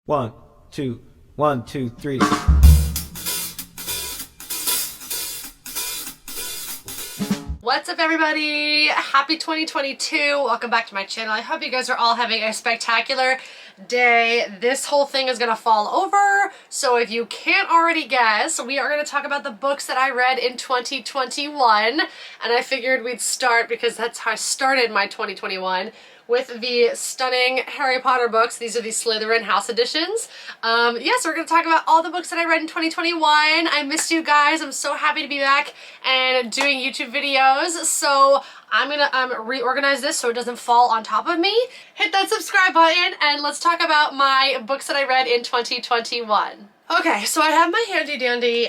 One, two, one, two, three. What's up, everybody? Happy 2022. Welcome back to my channel. I hope you guys are all having a spectacular day. This whole thing is gonna fall over, so if you can't already guess, we are gonna talk about the books that I read in 2021, and I figured we'd start, because that's how I started my 2021, with the stunning Harry Potter books. These are the Slytherin House editions. Yes, we're going to talk about all the books that I read in 2021. I missed you guys. I'm so happy to be back and doing YouTube videos. So I'm going to reorganize this so it doesn't fall on top of me. Hit that subscribe button and let's talk about my books that I read in 2021. Okay, so I have my handy dandy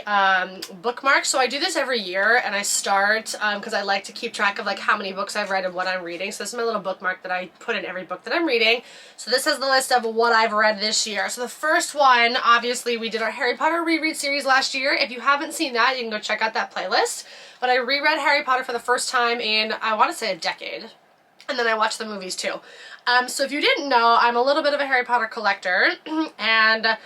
bookmark. So I do this every year, and I start because I like to keep track of like how many books I've read and what I'm reading. So this is my little bookmark that I put in every book that I'm reading. So this is the list of what I've read this year. So the first one, obviously, we did our Harry Potter reread series last year. If you haven't seen that, you can go check out that playlist. But I reread Harry Potter for the first time in, I want to say, a decade. And then I watched the movies too. So if you didn't know, I'm a little bit of a Harry Potter collector, and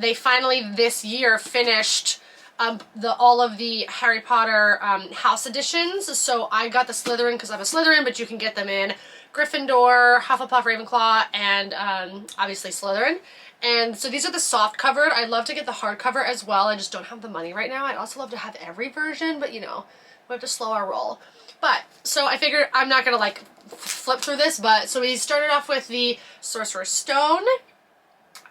they finally this year finished all of the Harry Potter house editions. So I got the Slytherin because I'm a Slytherin, but you can get them in Gryffindor, Hufflepuff, Ravenclaw, and obviously Slytherin. And so these are the soft covered. I'd love to get the hardcover as well. I just don't have the money right now. I'd also love to have every version, but you know, we have to slow our roll. But, so I figured I'm not going to like flip through this, but so we started off with the Sorcerer's Stone.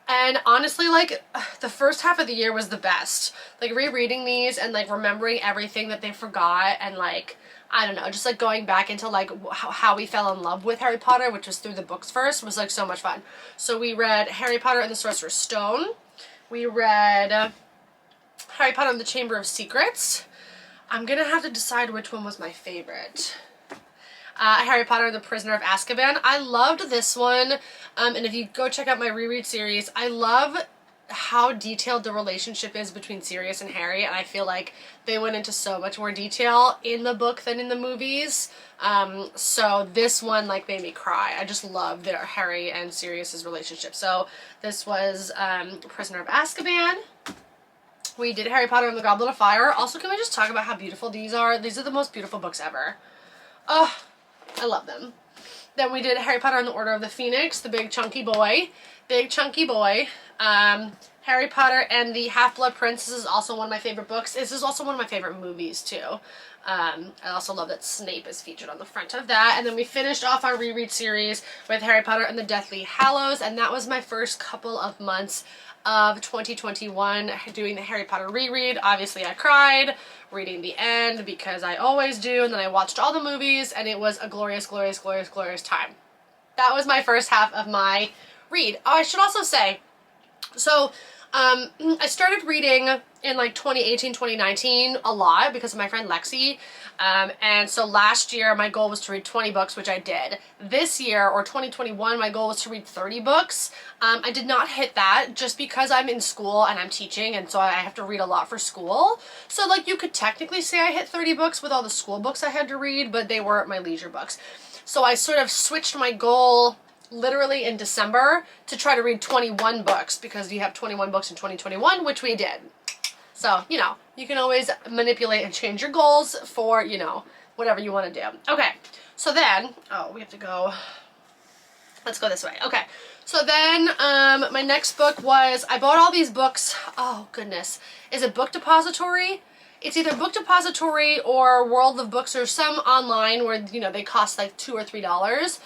And honestly, like, the first half of the year was the best. Like, rereading these and, like, remembering everything that they forgot and, like, I don't know, just, like, going back into, like, how we fell in love with Harry Potter, which was through the books first, was, like, so much fun. So we read Harry Potter and the Sorcerer's Stone. We read Harry Potter and the Chamber of Secrets. I'm gonna have to decide which one was my favorite. Harry Potter and the Prisoner of Azkaban. I loved this one, and if you go check out my reread series, I love how detailed the relationship is between Sirius and Harry, and I feel like they went into so much more detail in the book than in the movies. So this one like made me cry. I just love their Harry and Sirius's relationship. So this was Prisoner of Azkaban. We did Harry Potter and the Goblet of Fire. Also, can we just talk about how beautiful these are? These are the most beautiful books ever. Oh, I love them. Then we did Harry Potter and the Order of the Phoenix, the big chunky boy. Big chunky boy. Harry Potter and the Half-Blood Prince. This is also one of my favorite books. This is also one of my favorite movies, too. I also love that Snape is featured on the front of that. And then we finished off our reread series with Harry Potter and the Deathly Hallows, and that was my first couple of months of 2021 doing the Harry Potter reread. Obviously I cried reading the end because I always do, and then I watched all the movies and it was a glorious, glorious, glorious, glorious time. That was my first half of my read. Oh, I should also say, so I started reading in like 2018, 2019 a lot because of my friend Lexi. And so last year my goal was to read 20 books, which I did. This year, or 2021, my goal was to read 30 books. I did not hit that just because I'm in school and I'm teaching, and so I have to read a lot for school. So like you could technically say I hit 30 books with all the school books I had to read, but they weren't my leisure books. So I sort of switched my goal literally in December to try to read 21 books because you have 21 books in 2021, which we did. So, you know, you can always manipulate and change your goals for, you know, whatever you want to do. Okay, so then, oh, we have to go, let's go this way. Okay, so then my next book was, I bought all these books, oh goodness, is it Book Depository? It's either Book Depository or World of Books or some online where, you know, they cost like $2 or $3.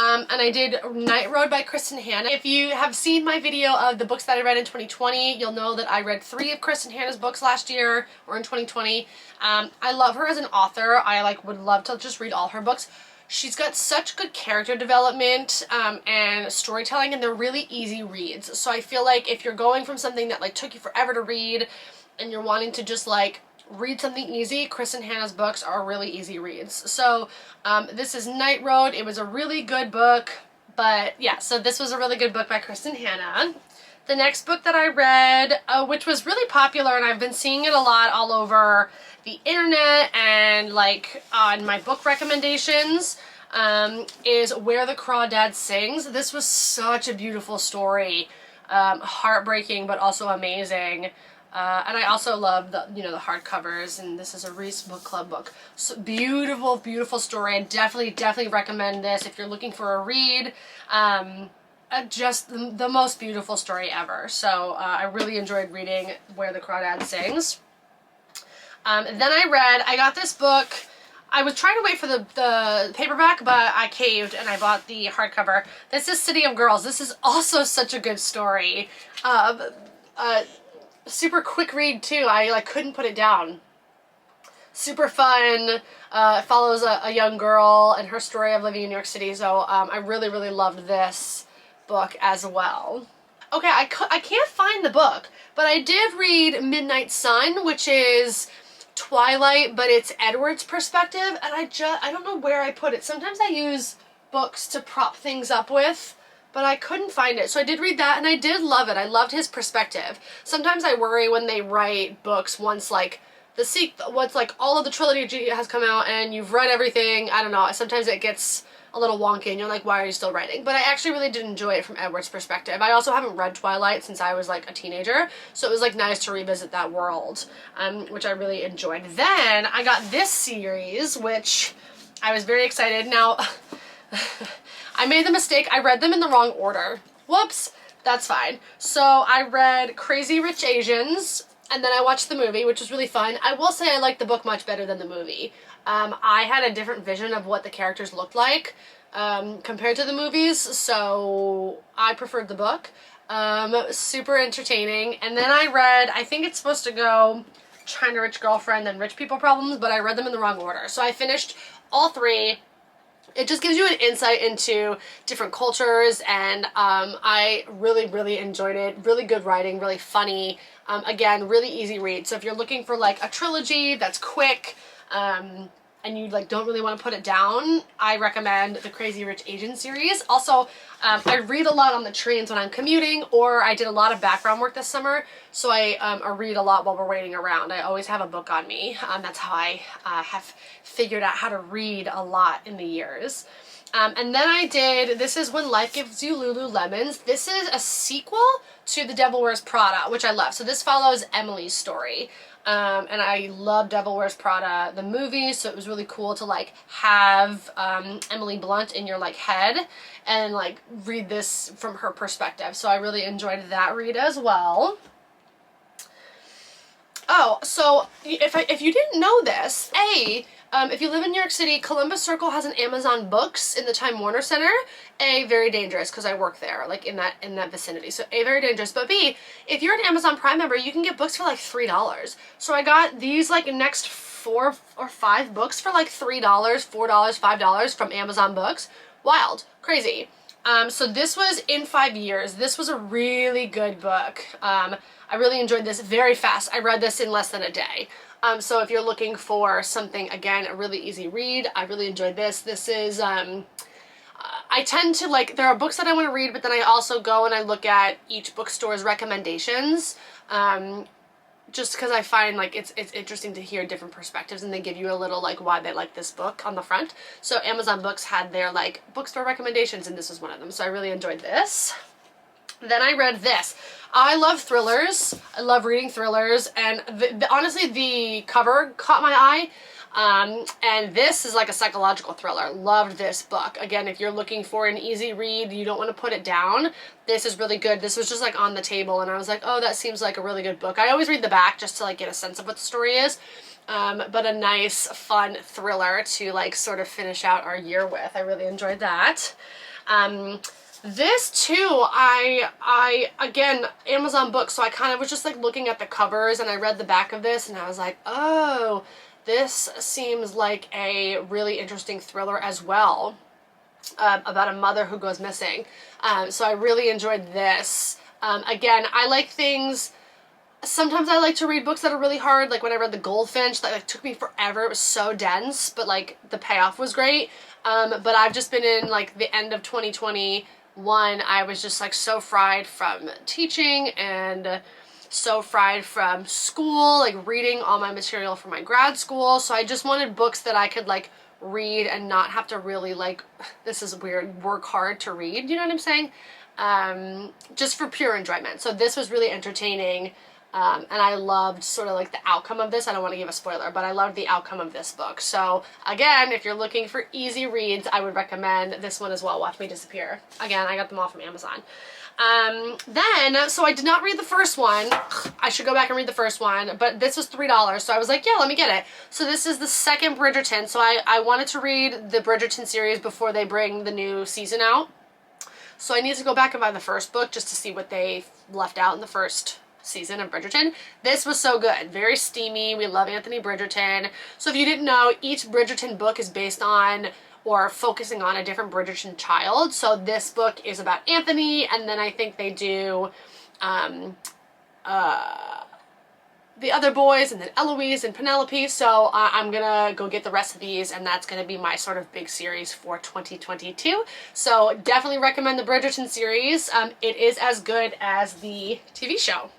And I did Night Road by Kristin. If you have seen my video of the books that I read in 2020, you'll know that I read 3 of Kristin Hanna's books last year, or in 2020. I love her as an author. I like would love to just read all her books. She's got such good character development and storytelling, and they're really easy reads. So I feel like if you're going from something that like took you forever to read and you're wanting to just like read something easy, Kristin Hanna's books are really easy reads. So this is Night Road. It was a really good book, but yeah, so this was a really good book by Kristin Hanna. The next book that I read, which was really popular, and I've been seeing it a lot all over the internet and like on my book recommendations, is Where the Crawdad Sings. This was such a beautiful story. heartbreaking but also amazing. And I also love the, you know, the hardcovers, and this is a Reese Book Club book. So beautiful, beautiful story. I definitely recommend this if you're looking for a read. Just the most beautiful story ever. So I really enjoyed reading Where the Crawdad Sings. Then I got this book. I was trying to wait for the paperback, but I caved and I bought the hardcover. This is City of Girls. This is also such a good story. Super quick read too. I like couldn't put it down. Super fun. It follows a young girl and her story of living in New York City. So I really loved this book as well. Okay, I can't find the book, but I did read Midnight Sun, which is Twilight, but it's Edward's perspective, and I don't know where I put it. Sometimes I use books to prop things up with, but I couldn't find it. So I did read that, and I did love it. I loved his perspective. Sometimes I worry when they write books once like once like all of the trilogy has come out and you've read everything. I don't know. Sometimes it gets a little wonky and you're like, why are you still writing? But I actually really did enjoy it from Edward's perspective. I also haven't read Twilight since I was like a teenager, so it was like nice to revisit that world, which I really enjoyed. Then I got this series, which I was very excited. Now, I made the mistake, I read them in the wrong order. Whoops, that's fine. So I read Crazy Rich Asians, and then I watched the movie, which was really fun. I will say I liked the book much better than the movie. I had a different vision of what the characters looked like compared to the movies, so I preferred the book. Super entertaining. And then I read, I think it's supposed to go China Rich Girlfriend and Rich People Problems, but I read them in the wrong order. So I finished all three. It just gives you an insight into different cultures, and I really enjoyed it. Really good writing, really funny. Again, really easy read. So if you're looking for like a trilogy that's quick, and you like don't really want to put it down, I recommend the Crazy Rich Asians series. Also, I read a lot on the trains when I'm commuting, or I did a lot of background work this summer, so I read a lot while we're waiting around. I always have a book on me. That's how I have figured out how to read a lot in the years. And then this is When Life Gives You Lululemons. This is a sequel to The Devil Wears Prada, which I love. So this follows Emily's story. And I love Devil Wears Prada, the movie, so it was really cool to like have Emily Blunt in your like head and like read this from her perspective. So I really enjoyed that read as well. Oh, so if you didn't know this, if you live in New York City, Columbus Circle has an Amazon Books in the Time Warner Center. A, very dangerous because I work there, like in that vicinity. So A, very dangerous. But B, if you're an Amazon Prime member, you can get books for like $3. So I got these like next 4 or 5 books for like $3, $4, $5 from Amazon Books. Wild, crazy. So this was In 5 Years. This was a really good book. I really enjoyed this. Very fast. I read this in less than a day. So if you're looking for something, again, a really easy read, I really enjoyed this. This is, I tend to like, there are books that I want to read, but then I also go and I look at each bookstore's recommendations, just because I find like it's interesting to hear different perspectives, and they give you a little like why they like this book on the front. So Amazon Books had their like bookstore recommendations, and this was one of them. So I really enjoyed this. Then I read this. I love thrillers. I love reading thrillers, and honestly, the cover caught my eye. And this is like a psychological thriller. Loved this book. Again, if you're looking for an easy read, you don't want to put it down, this is really good. This was just like on the table, and I was like, oh, that seems like a really good book. I always read the back just to like get a sense of what the story is. But a nice, fun thriller to like sort of finish out our year with. I really enjoyed that. This too, again, Amazon Books, so I kind of was just like looking at the covers, and I read the back of this, and I was like, oh, this seems like a really interesting thriller as well, about a mother who goes missing. So I really enjoyed this. Again, I like things, sometimes I like to read books that are really hard, like when I read The Goldfinch, that like took me forever. It was so dense, but like the payoff was great. But I've just been in like the end of 2021, I was just like so fried from teaching and so fried from school, like reading all my material for my grad school. So I just wanted books that I could like read and not have to really like, this is weird, work hard to read, you know what I'm saying? just for pure enjoyment. So this was really entertaining. And I loved sort of like the outcome of this. I don't want to give a spoiler, but I loved the outcome of this book. So again, if you're looking for easy reads, I would recommend this one as well, Watch Me Disappear. Again, I got them all from Amazon. So I did not read the first one. I should go back and read the first one, but this was $3, so I was like, yeah, let me get it. So this is the second Bridgerton. So I wanted to read the Bridgerton series before they bring the new season out. So I need to go back and buy the first book just to see what they left out in the first season of Bridgerton. This was so good. Very steamy. We love Anthony Bridgerton. So if you didn't know, each Bridgerton book is based on or focusing on a different Bridgerton child. So this book is about Anthony, and then I think they do the other boys, and then Eloise and Penelope. So I'm gonna go get the rest of these, and that's gonna be my sort of big series for 2022. So definitely recommend the Bridgerton series. It is as good as the TV show.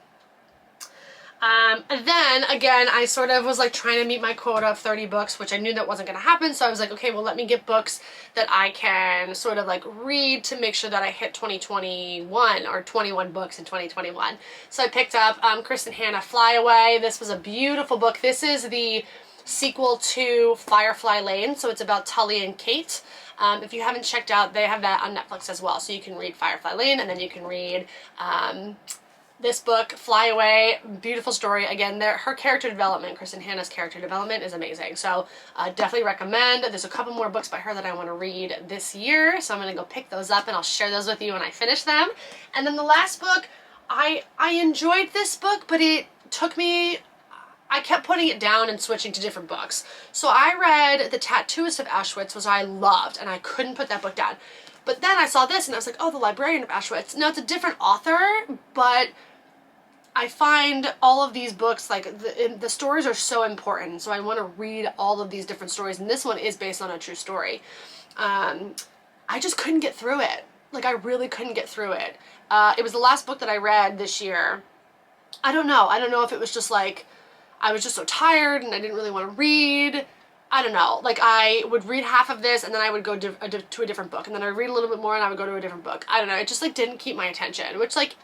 And then again, I sort of was like trying to meet my quota of 30 books, which I knew that wasn't going to happen. So I was like, okay, well, let me get books that I can sort of like read to make sure that I hit 2021 or 21 books in 2021. So I picked up Kristin Hannah Flyaway. This was a beautiful book. This is the sequel to Firefly Lane. So it's about Tully and Kate. If you haven't checked out, they have that on Netflix as well. So you can read Firefly Lane, and then you can read this book, Flyaway. Beautiful story. Again, her character development, Kristin Hannah's character development is amazing. So definitely recommend. There's a couple more books by her that I want to read this year. So I'm going to go pick those up, and I'll share those with you when I finish them. And then the last book, I enjoyed this book, but it took me... I kept putting it down and switching to different books. So I read The Tattooist of Auschwitz, which I loved, and I couldn't put that book down. But then I saw this, and I was like, oh, The Librarian of Auschwitz. Now, it's a different author, but I find all of these books, like, the stories are so important, so I want to read all of these different stories, and this one is based on a true story. I just couldn't get through it. Like, I really couldn't get through it. It was the last book that I read this year. I don't know. I don't know if it was just, like, I was just so tired, and I didn't really want to read. I don't know. Like, I would read half of this, and then I would go to a different book, and then I would read a little bit more, and I would go to a different book. I don't know. It just, like, didn't keep my attention, which, like,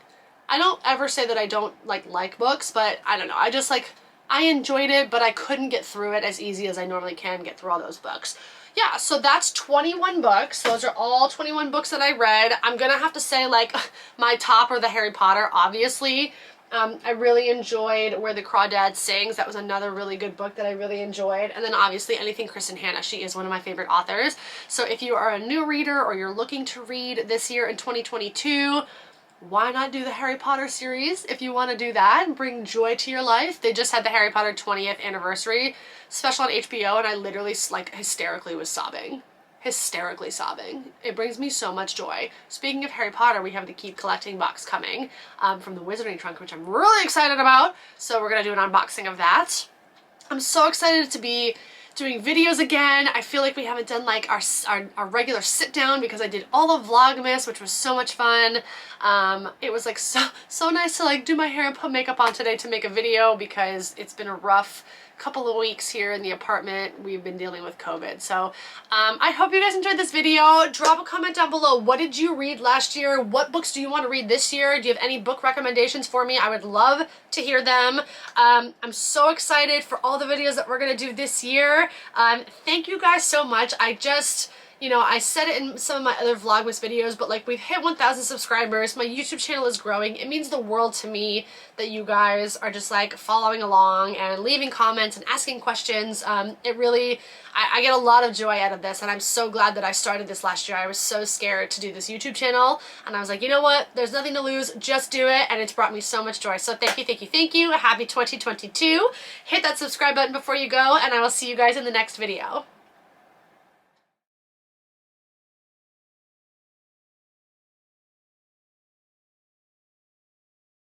I don't ever say that I don't, like books, but I don't know. I just, like, I enjoyed it, but I couldn't get through it as easy as I normally can get through all those books. Yeah, so that's 21 books. Those are all 21 books that I read. I'm gonna have to say, like, my top are the Harry Potter, obviously. I really enjoyed Where the Crawdad Sings. That was another really good book that I really enjoyed. And then obviously anything Kristin Hannah. She is one of my favorite authors. So if you are a new reader or you're looking to read this year in 2022, why not do the Harry Potter series if you want to do that and bring joy to your life? They just had the Harry Potter 20th anniversary special on HBO, and I literally, like, hysterically was sobbing. Hysterically sobbing. It brings me so much joy. Speaking of Harry Potter, we have the Keep Collecting box coming from the Wizarding Trunk, which I'm really excited about. So we're going to do an unboxing of that. I'm so excited to be doing videos again. I feel like we haven't done like our regular sit down because I did all of Vlogmas, which was so much fun. It was like so nice to like do my hair and put makeup on today to make a video because it's been a rough couple of weeks here in the apartment. We've been dealing with COVID. So I hope you guys enjoyed this video. Drop a comment down below. What did you read last year? What books do you want to read this year? Do you have any book recommendations for me? I would love to hear them. I'm so excited for all the videos that we're going to do this year. Thank you guys so much. You know, I said it in some of my other Vlogmas videos, but like we've hit 1,000 subscribers. My YouTube channel is growing. It means the world to me that you guys are just like following along and leaving comments and asking questions. It really, I get a lot of joy out of this, and I'm so glad that I started this last year. I was so scared to do this YouTube channel, and I was like, you know what? There's nothing to lose. Just do it, and it's brought me so much joy. So thank you, thank you, thank you. Happy 2022. Hit that subscribe button before you go, and I will see you guys in the next video.